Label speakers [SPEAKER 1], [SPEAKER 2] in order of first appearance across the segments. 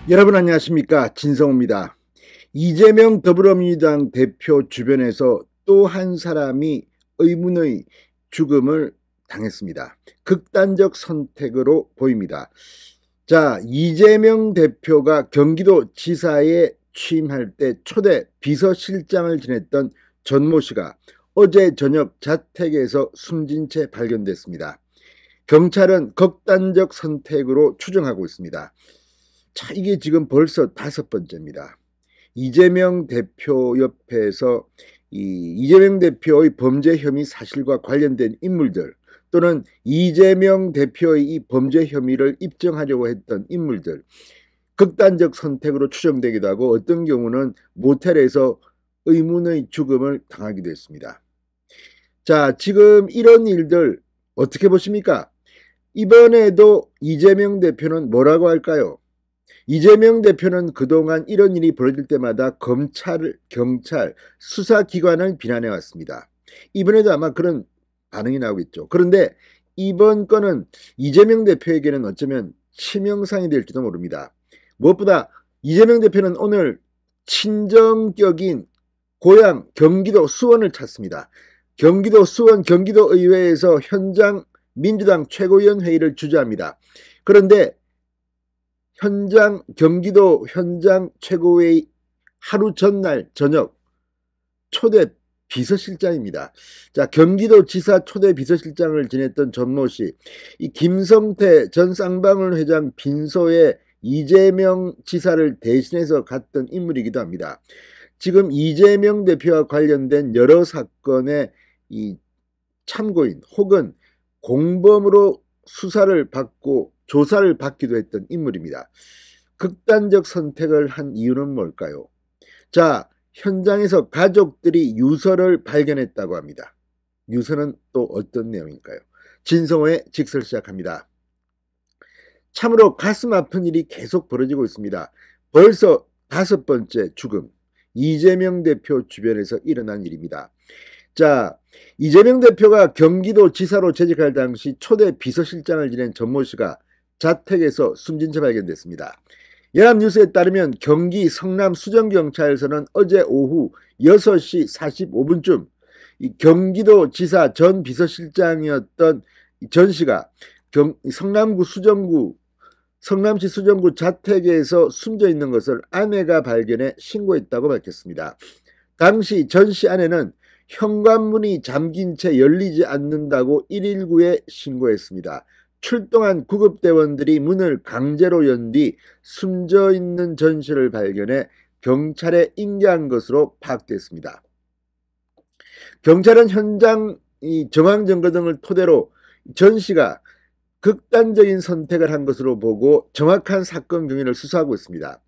[SPEAKER 1] 여러분 안녕하십니까, 진성호입니다. 이재명 더불어민주당 대표 주변에서 또 한 사람이 의문의 죽음을 당했습니다. 극단적 선택으로 보입니다. 자, 이재명 대표가 경기도지사에 취임할 때 초대 비서실장을 지냈던 전모 씨가 어제 저녁 자택에서 숨진 채 발견됐습니다. 경찰은 극단적 선택으로 추정하고 있습니다. 자, 이게 지금 벌써 5번째입니다. 이재명 대표 옆에서 이재명 대표의 범죄 혐의 사실과 관련된 인물들, 또는 이재명 대표의 이 범죄 혐의를 입증하려고 했던 인물들, 극단적 선택으로 추정되기도 하고 어떤 경우는 모텔에서 의문의 죽음을 당하기도 했습니다. 자, 지금 이런 일들 어떻게 보십니까? 이번에도 이재명 대표는 뭐라고 할까요? 이재명 대표는 그동안 이런 일이 벌어질 때마다 검찰, 경찰, 수사기관을 비난해 왔습니다. 이번에도 아마 그런 반응이 나오겠죠. 그런데 이번 건은 이재명 대표에게는 어쩌면 치명상이 될지도 모릅니다. 무엇보다 이재명 대표는 오늘 친정격인 고향 경기도 수원을 찾습니다. 경기도 수원 경기도의회에서 현장 민주당 최고위원 회의를 주재합니다. 그런데 경기도 현장 최고회의 하루 전날 저녁 초대 비서실장입니다. 자, 경기도지사 초대 비서실장을 지냈던 전모 씨, 이 김성태 전 쌍방울 회장 빈소에 이재명 지사를 대신해서 갔던 인물이기도 합니다. 지금 이재명 대표와 관련된 여러 사건의 이 참고인 혹은 공범으로 수사를 받고 조사를 받기도 했던 인물입니다. 극단적 선택을 한 이유는 뭘까요? 자, 현장에서 가족들이 유서를 발견했다고 합니다. 유서는 또 어떤 내용일까요? 진성호의 직설 시작합니다. 참으로 가슴 아픈 일이 계속 벌어지고 있습니다. 벌써 5번째 죽음, 이재명 대표 주변에서 일어난 일입니다. 자, 이재명 대표가 경기도지사로 재직할 당시 초대 비서실장을 지낸 전모 씨가 자택에서 숨진 채 발견됐습니다. 연합뉴스에 따르면 경기 성남 수정경찰서는 어제 오후 6시 45분쯤 경기도지사 전 비서실장이었던 전 씨가 성남시 수정구 자택에서 숨져 있는 것을 아내가 발견해 신고했다고 밝혔습니다. 당시 전 씨 아내는 현관문이 잠긴 채 열리지 않는다고 119에 신고했습니다. 출동한 구급대원들이 문을 강제로 연 뒤 숨져 있는 전 씨를 발견해 경찰에 인계한 것으로 파악됐습니다. 경찰은 현장 정황 증거 등을 토대로 전 씨가 극단적인 선택을 한 것으로 보고 정확한 사건 경위를 수사하고 있습니다.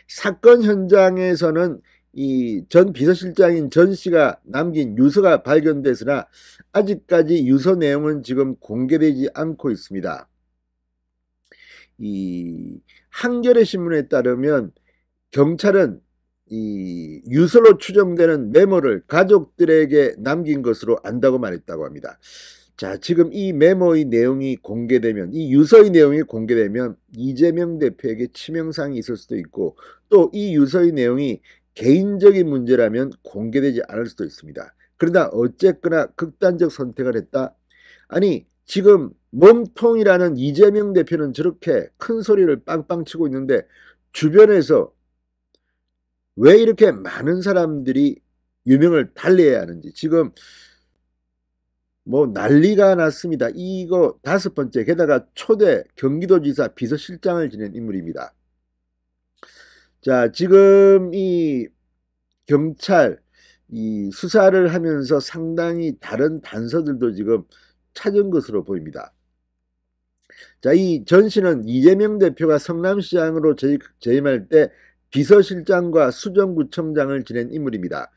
[SPEAKER 1] 사건 현장에서는 이 전 비서실장인 전 씨가 남긴 유서가 발견됐으나 아직까지 유서 내용은 지금 공개되지 않고 있습니다. 이 한겨레 신문에 따르면 경찰은 이 유서로 추정되는 메모를 가족들에게 남긴 것으로 안다고 말했다고 합니다. 자, 지금 이 메모의 내용이 공개되면, 이 유서의 내용이 공개되면 이재명 대표에게 치명상이 있을 수도 있고, 또 이 유서의 내용이 개인적인 문제라면 공개되지 않을 수도 있습니다. 그러나 어쨌거나 극단적 선택을 했다. 아니, 지금 몸통이라는 이재명 대표는 저렇게 큰 소리를 빵빵 치고 있는데 주변에서 왜 이렇게 많은 사람들이 유명을 달래야 하는지 지금 뭐 난리가 났습니다. 이거 5번째, 게다가 초대 경기도지사 비서실장을 지낸 인물입니다. 자, 지금 이 경찰 이 수사를 하면서 상당히 다른 단서들도 지금 찾은 것으로 보입니다. 자, 이 전 씨는 이재명 대표가 성남시장으로 재임할 때 비서실장과 수정구청장을 지낸 인물입니다.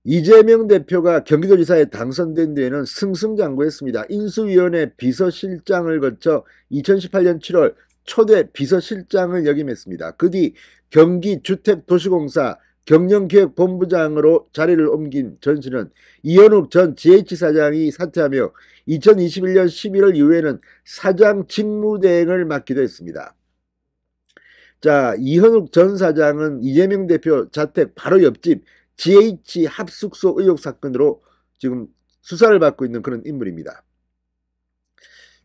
[SPEAKER 1] 이재명 대표가 경기도지사에 당선된 뒤에는 승승장구했습니다. 인수위원회 비서실장을 거쳐 2018년 7월 초대 비서실장을 역임했습니다. 그 뒤 경기주택도시공사 경영기획본부장으로 자리를 옮긴 전 씨는 이현욱 전 GH사장이 사퇴하며 2021년 11월 이후에는 사장 직무대행을 맡기도 했습니다. 자, 이현욱 전 사장은 이재명 대표 자택 바로 옆집 GH 합숙소 의혹 사건으로 지금 수사를 받고 있는 그런 인물입니다.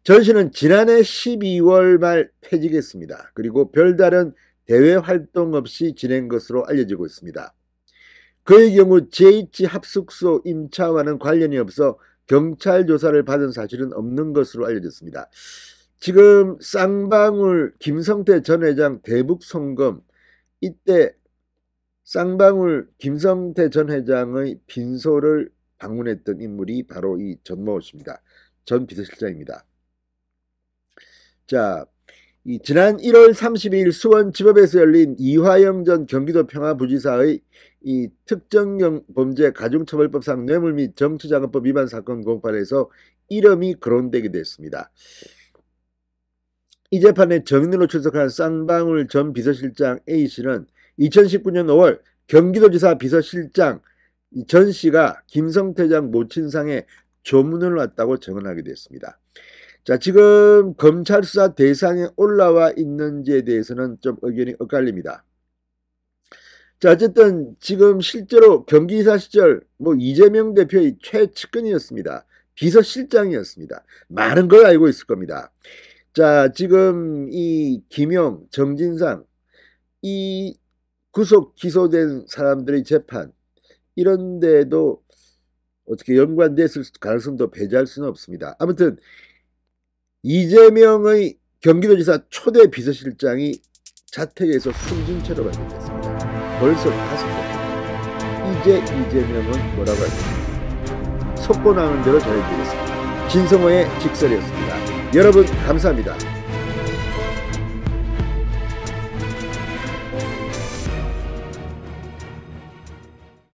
[SPEAKER 1] 전 씨는 지난해 12월 말 퇴직했습니다. 그리고 별다른 대외 활동 없이 지낸 것으로 알려지고 있습니다. 그의 경우 GH 합숙소 임차와는 관련이 없어 경찰 조사를 받은 사실은 없는 것으로 알려졌습니다. 지금 쌍방울 김성태 전 회장 대북 송금, 이때 쌍방울 김성태 전 회장의 빈소를 방문했던 인물이 바로 이 전모호 씨입니다. 전 비서실장입니다. 자, 지난 1월 30일 수원지법에서 열린 이화영 전 경기도 평화부지사의 이 특정형 범죄 가중처벌법상 뇌물 및 정치자금법 위반 사건 공판에서 이름이 거론되게 됐습니다. 이 재판에 증인으로 출석한 쌍방울 전 비서실장 A씨는 2019년 5월 경기도지사 비서실장 전 씨가 김성태장 모친상에 조문을 왔다고 증언하게 됐습니다. 자, 지금 검찰 수사 대상에 올라와 있는지에 대해서는 좀 의견이 엇갈립니다. 자, 어쨌든 지금 실제로 경기지사 시절 이재명 대표의 최측근이었습니다. 비서실장이었습니다. 많은 걸 알고 있을 겁니다. 자, 지금 이 김용, 정진상, 이 구속 기소된 사람들의 재판, 이런데도 어떻게 연관됐을 가능성도 배제할 수는 없습니다. 아무튼 이재명의 경기도지사 초대 비서실장이 자택에서 숨진 채로 발견됐습니다. 벌써 5번. 이제 이재명은 뭐라고 할까요? 속고 나오는 대로 전해드리겠습니다. 진성호의 직설이었습니다. 여러분 감사합니다.